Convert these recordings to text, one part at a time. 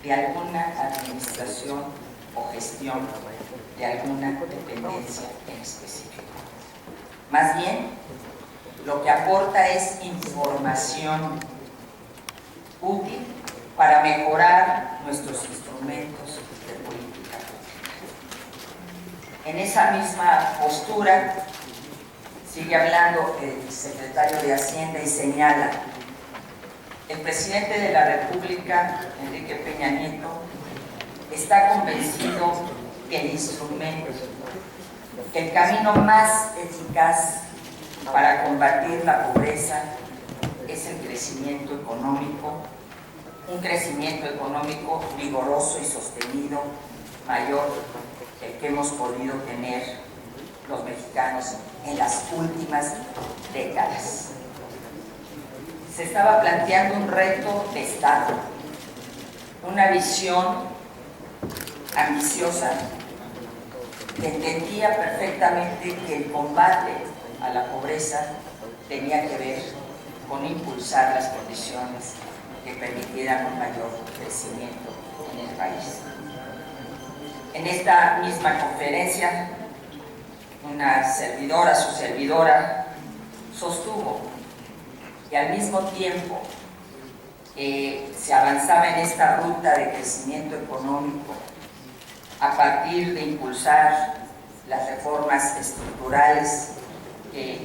de alguna administración o gestión de alguna dependencia en específico. Más bien, lo que aporta es información útil para mejorar nuestros instrumentos de política pública. En esa misma postura sigue hablando el secretario de Hacienda y señala: el presidente de la República, Enrique Peña Nieto, está convencido que el instrumento, que el camino más eficaz para combatir la pobreza es el crecimiento económico, un crecimiento económico vigoroso y sostenido, mayor que el que hemos podido tener los mexicanos en las últimas décadas. Se estaba planteando un reto de Estado, una visión ambiciosa que entendía perfectamente que el combate a la pobreza tenía que ver con impulsar las condiciones que permitieran un mayor crecimiento en el país. En esta misma conferencia, su servidora, sostuvo que al mismo tiempo se avanzaba en esta ruta de crecimiento económico a partir de impulsar las reformas estructurales que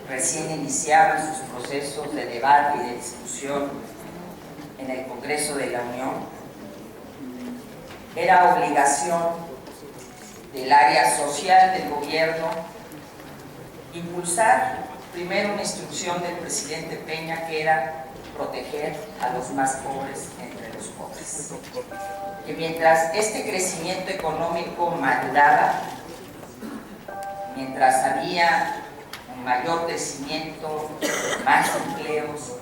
recién iniciaban sus procesos de debate y de discusión en el Congreso de la Unión. Era obligación del área social del gobierno impulsar primero una instrucción del presidente Peña, que era proteger a los más pobres entre los pobres. Que mientras este crecimiento económico maduraba, mientras había un mayor crecimiento, más empleos,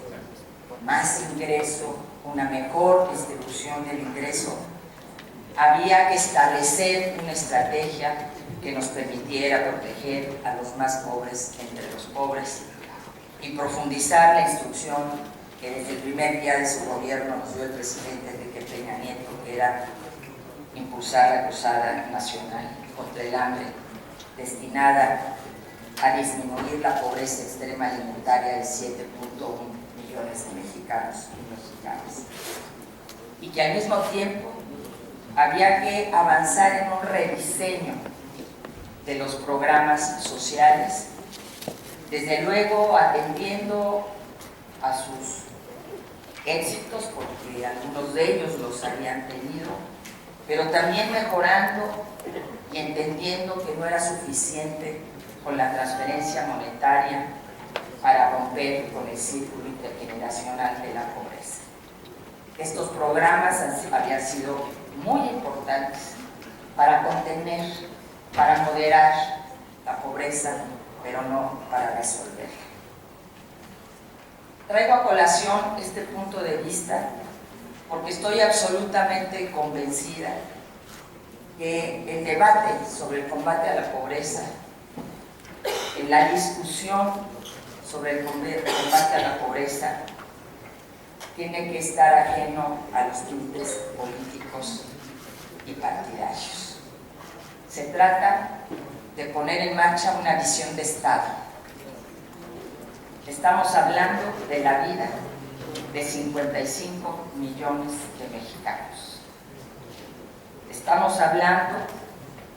más ingreso, una mejor distribución del ingreso, había que establecer una estrategia que nos permitiera proteger a los más pobres entre los pobres y profundizar la instrucción que desde el primer día de su gobierno nos dio el presidente Enrique Peña Nieto, que era impulsar la Cruzada Nacional contra el Hambre, destinada a disminuir la pobreza extrema alimentaria de 7.1 millones de mexicanos y mexicanas. Y que al mismo tiempo había que avanzar en un rediseño de los programas sociales, desde luego atendiendo a sus éxitos, porque algunos de ellos los habían tenido, pero también mejorando y entendiendo que no era suficiente con la transferencia monetaria para romper con el círculo intergeneracional de la pobreza. Estos programas habían sido muy importantes para contener, para moderar la pobreza, pero no para resolverla. Traigo a colación este punto de vista porque estoy absolutamente convencida que el debate sobre el combate a la pobreza, en la discusión sobre el combate a la pobreza, tiene que estar ajeno a los tintes políticos y partidarios. Se trata de poner en marcha una visión de Estado. Estamos hablando de la vida de 55 millones de mexicanos. Estamos hablando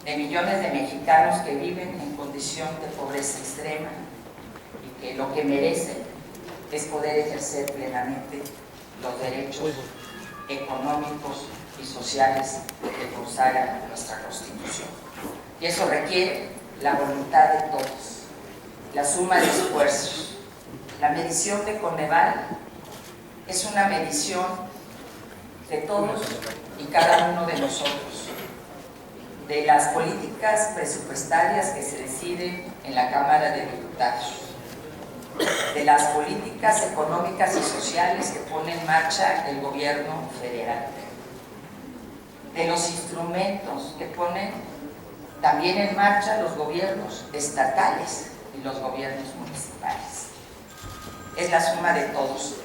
de millones de mexicanos que viven en condición de pobreza extrema y que lo que merecen es poder ejercer plenamente los derechos económicos y sociales que consagra nuestra Constitución. Y eso requiere la voluntad de todos, la suma de esfuerzos. La medición de Coneval es una medición de todos y cada uno de nosotros, de las políticas presupuestarias que se deciden en la Cámara de Diputados, de las políticas económicas y sociales que pone en marcha el gobierno federal, de los instrumentos que ponen también en marcha los gobiernos estatales y los gobiernos municipales. Es la suma de todos,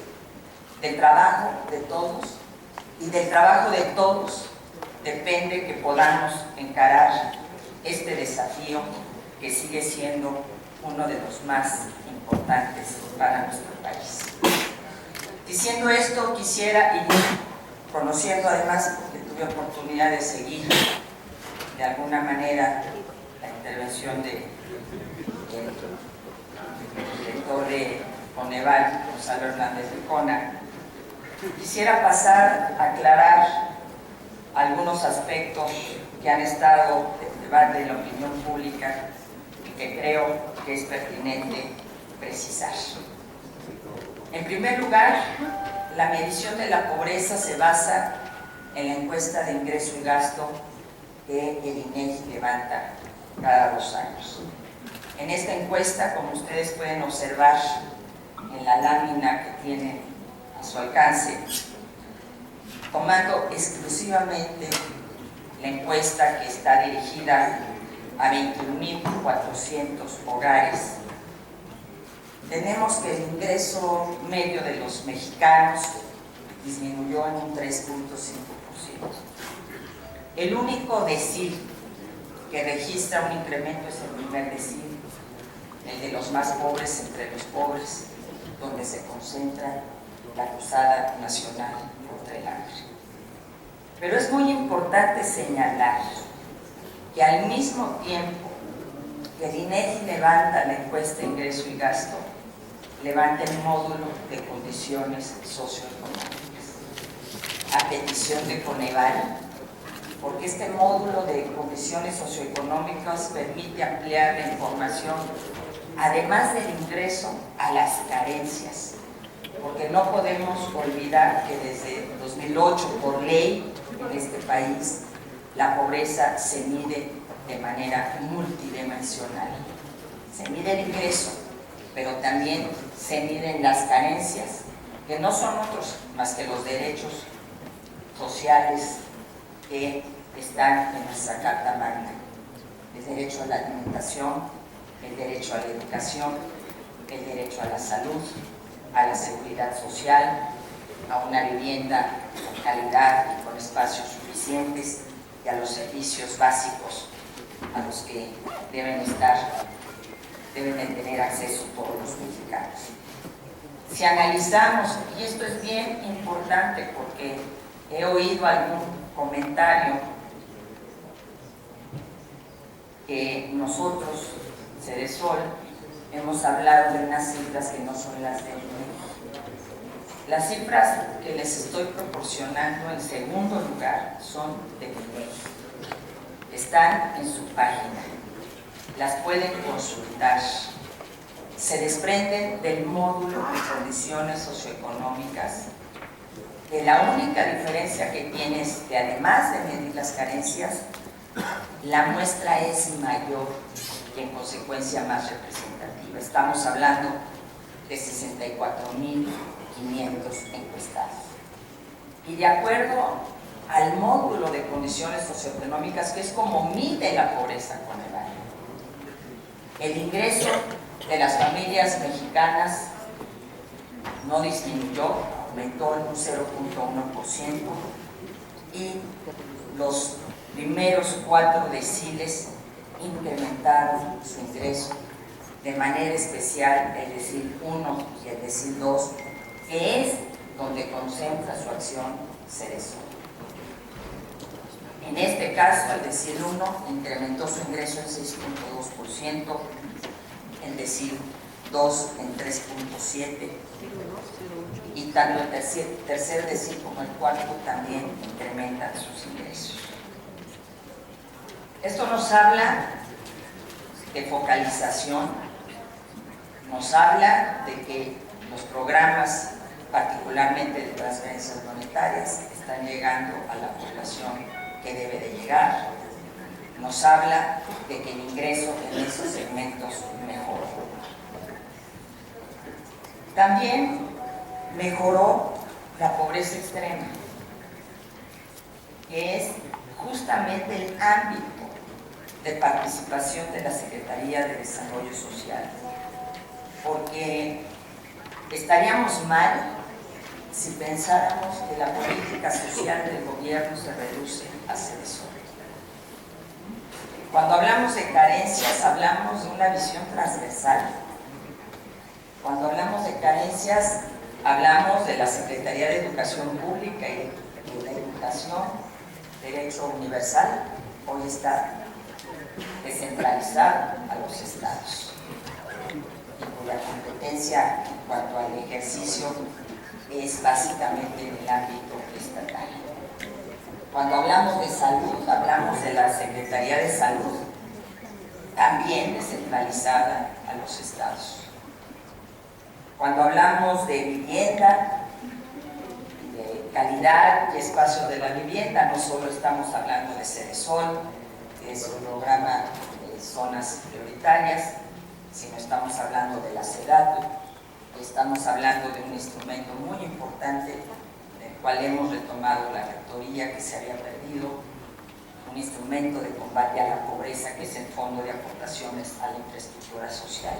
del trabajo de todos y del trabajo de todos depende que podamos encarar este desafío que sigue siendo uno de los más importantes para nuestro país. Diciendo esto, quisiera ir conociendo, además, porque tuve oportunidad de seguir de alguna manera la intervención del director de Coneval, Gonzalo Hernández de Cona, quisiera pasar a aclarar algunos aspectos que han estado en debate de la opinión pública y que creo que es pertinente precisar. En primer lugar, la medición de la pobreza se basa en la encuesta de ingreso y gasto que el INEGI levanta cada 2 años. En esta encuesta, como ustedes pueden observar en la lámina que tienen a su alcance, tomando exclusivamente la encuesta que está dirigida a 21.400 hogares, tenemos que el ingreso medio de los mexicanos disminuyó en un 3.5%. El único decil que registra un incremento es el primer decil, el de los más pobres entre los pobres, donde se concentra la cruzada nacional contra el hambre. Pero es muy importante señalar que al mismo tiempo que el INEGI levanta la encuesta de ingreso y gasto, levanta el módulo de condiciones socioeconómicas a petición de Coneval, porque este módulo de condiciones socioeconómicas permite ampliar la información, además del ingreso, a las carencias, porque no podemos olvidar que desde 2008, por ley en este país, la pobreza se mide de manera multidimensional. Se mide el ingreso, pero también se miden las carencias, que no son otros más que los derechos sociales que están en nuestra Carta Magna: el derecho a la alimentación, el derecho a la educación, el derecho a la salud, a la seguridad social, a una vivienda con calidad y con espacios suficientes, y a los servicios básicos a los que deben de tener acceso todos los mexicanos. Si analizamos, y esto es bien importante porque he oído algún comentario que nosotros, Ceresol, hemos hablado de unas cifras que no son las del INEGI. Las cifras que les estoy proporcionando en segundo lugar son del INEGI. Están en su página, las pueden consultar. Se desprenden del módulo de condiciones socioeconómicas, que la única diferencia que tiene es que, además de medir las carencias, la muestra es mayor y en consecuencia más representativa. Estamos hablando de 64.500 encuestados. Y de acuerdo al módulo de condiciones socioeconómicas, que es como mide la pobreza Coneval, el ingreso de las familias mexicanas no disminuyó, aumentó en un 0.1%, y los primeros 4 deciles incrementaron su ingreso, de manera especial el decil 1 y el decil 2, que es donde concentra su acción Ceresol. En este caso, el decil 1 incrementó su ingreso en 6.2%, el decil 2 en 3.7%, y tanto el tercer decil como el cuarto también incrementan sus ingresos. Esto nos habla de focalización, nos habla de que los programas, particularmente de transferencias monetarias, están llegando a la población que debe de llegar. Nos habla de que el ingreso en esos segmentos mejoró. También mejoró la pobreza extrema, que es justamente el ámbito de participación de la Secretaría de Desarrollo Social, porque estaríamos mal si pensáramos que la política social del gobierno se reduce a Ceresol. Cuando hablamos de carencias, hablamos de una visión transversal. Cuando hablamos de carencias, hablamos de la Secretaría de Educación Pública y de la educación, derecho universal, hoy está descentralizado a los estados, y cuya competencia en cuanto al ejercicio es básicamente en el ámbito estatal. Cuando hablamos de salud, hablamos de la Secretaría de Salud, también descentralizada a los estados. Cuando hablamos de vivienda, de calidad y espacio de la vivienda, no solo estamos hablando de Ceresol, que es un programa de zonas prioritarias, sino estamos hablando de la SEDATU, estamos hablando de un instrumento muy importante del cual hemos retomado la rectoría que se había perdido, un instrumento de combate a la pobreza que es el Fondo de Aportaciones a la Infraestructura Social.